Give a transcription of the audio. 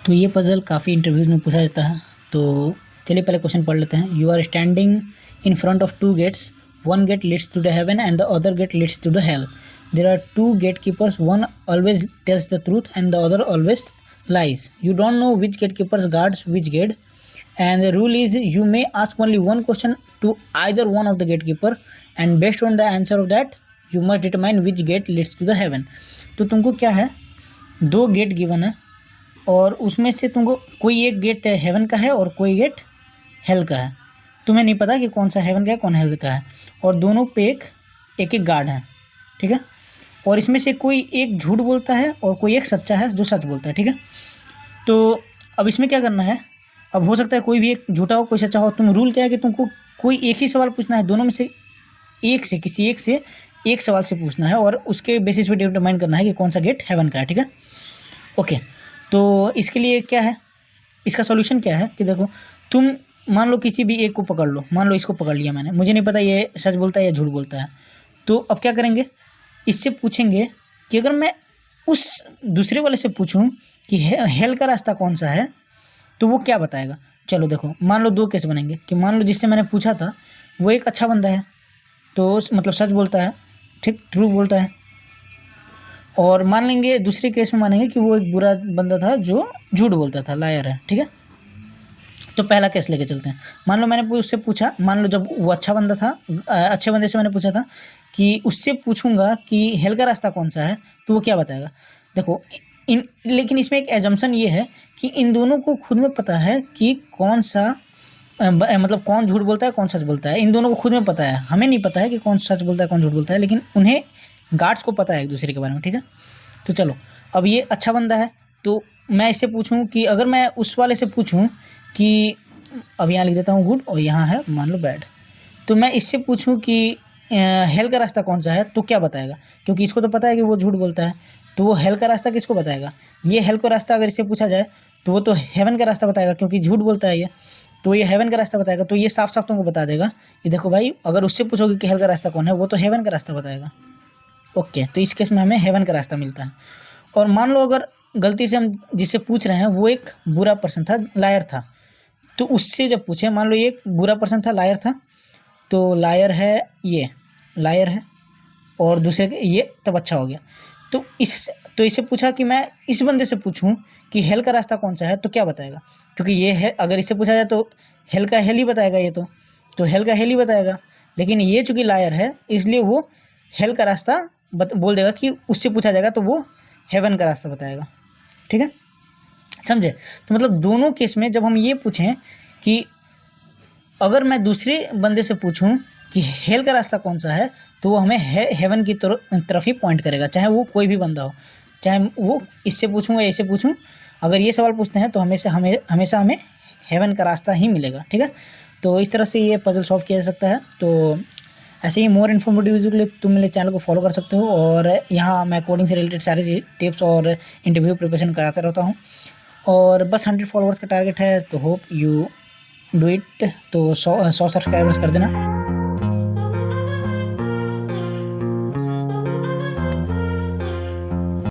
तो ये पज़ल काफ़ी इंटरव्यूज़ में पूछा जाता है। तो चलिए पहले क्वेश्चन पढ़ लेते हैं। You are standing in front of two gates, one gate leads to the heaven and the other gate leads to the hell. There are two gate keepers, one always tells the truth and the other always lies. You don't know which gatekeepers guards which gate, and the rule is you may ask only one question to either one of the gatekeeper, and based on the answer of that you must determine which gate leads to the heaven. तो तुमको क्या है, दो gate given है और उसमें से तुमको कोई एक गेट हेवन का है और कोई गेट हेल का है। तुम्हें नहीं पता कि कौन सा हेवन का है कौन हेल का है, और दोनों पे एक एक गार्ड है, ठीक है। और इसमें से कोई एक झूठ बोलता है और कोई एक सच्चा है जो सच बोलता है, ठीक है। तो अब इसमें क्या करना है, अब हो सकता है कोई भी एक झूठा हो कोई सच्चा हो। तुम रूल क्या है कि तुमको कोई एक ही सवाल पूछना है, दोनों में से किसी एक से एक सवाल से पूछना है और उसके बेसिस पे डिटरमाइन करना है कि कौन सा गेट हेवन का है, ठीक है। ओके, तो इसके लिए क्या है, इसका सॉल्यूशन क्या है कि देखो, तुम मान लो किसी भी एक को पकड़ लो, मान लो इसको पकड़ लिया मैंने, मुझे नहीं पता ये सच बोलता है या झूठ बोलता है। तो अब क्या करेंगे, इससे पूछेंगे कि अगर मैं उस दूसरे वाले से पूछूं कि हेल का रास्ता कौन सा है तो वो क्या बताएगा। चलो देखो, मान लो दो केस बनेंगे कि मान लो जिससे मैंने पूछा था वो एक अच्छा बंदा है, तो मतलब सच बोलता है, ठीक, ट्रू बोलता है। और मान लेंगे दूसरे केस में मानेंगे कि वो एक बुरा बंदा था जो झूठ बोलता था, लायर है, ठीक है। तो पहला केस लेके चलते हैं। मान लो मैंने उससे पूछा, मान लो जब वो अच्छा बंदा था, अच्छे बंदे से मैंने पूछा था कि उससे पूछूंगा कि हेल का रास्ता कौन सा है तो वो क्या बताएगा। देखो लेकिन इसमें एक एजम्पशन ये है कि इन दोनों को खुद में पता है कि कौन सा मतलब कौन झूठ बोलता है कौन सच बोलता है। इन दोनों को खुद में पता है, हमें नहीं पता है कि कौन सच बोलता है कौन झूठ बोलता है, लेकिन उन्हें गार्ड्स को पता है एक दूसरे के बारे में, ठीक है। तो चलो, अब ये अच्छा बंदा है तो मैं इससे पूछूं कि अगर मैं उस वाले से पूछूं कि अब यहाँ लिख देता हूँ गुड और यहाँ है मान लो बैड, तो मैं इससे पूछूं कि हेल का रास्ता कौन सा है तो क्या बताएगा, क्योंकि इसको तो पता है कि वो झूठ बोलता है, तो वो हेल का रास्ता किसको बताएगा। ये हेल का रास्ता अगर इससे पूछा जाए तो वो तो हेवन का रास्ता बताएगा, क्योंकि झूठ बोलता है ये, तो ये हेवन का रास्ता बताएगा। तो ये साफ साफ तुमको बता देगा कि देखो भाई, अगर उससे पूछोगे कि हेल का रास्ता कौन है, वो तो हेवन का रास्ता बताएगा। ओके, तो इस केस में हमें हेवन का रास्ता मिलता है। और मान लो अगर गलती से हम जिससे पूछ रहे हैं वो एक बुरा पर्सन था, लायर था, तो उससे जब पूछे, मान लो ये एक बुरा पर्सन था, लायर था, तो लायर है, ये लायर है और दूसरे ये तब अच्छा हो गया। तो इससे पूछा कि मैं इस बंदे से पूछूं कि हेल का रास्ता कौन सा है तो क्या बताएगा, क्योंकि ये है, अगर इससे पूछा जाए तो हेल का हेल ही बताएगा, ये तो हेल का हेल ही बताएगा। लेकिन ये चूंकि लायर है इसलिए वो हेल का रास्ता बोल देगा, कि उससे पूछा जाएगा तो वो हेवन का रास्ता बताएगा, ठीक है, समझे। तो मतलब दोनों केस में जब हम ये पूछें कि अगर मैं दूसरे बंदे से पूछूं कि हेल का रास्ता कौन सा है तो वो हमें हेवन की तरफ ही पॉइंट करेगा, चाहे वो कोई भी बंदा हो, चाहे वो इससे पूछूंगा या इससे पूछूं। अगर ये सवाल पूछते हैं तो हमेशा हमें हेवन का रास्ता ही मिलेगा, ठीक है। तो इस तरह से ये पजल सॉल्व किया जा सकता है। तो ऐसे ही मोर इन्फॉर्मेटिव वीडियो के लिए तुम मेरे चैनल को फॉलो कर सकते हो, और यहाँ मैं कोडिंग से रिलेटेड सारी टिप्स और इंटरव्यू प्रिपरेशन कराता रहता हूँ। और बस 100 फॉलोअर्स का टारगेट है, तो होप यू डू इट। तो 100 सब्सक्राइबर्स कर देना।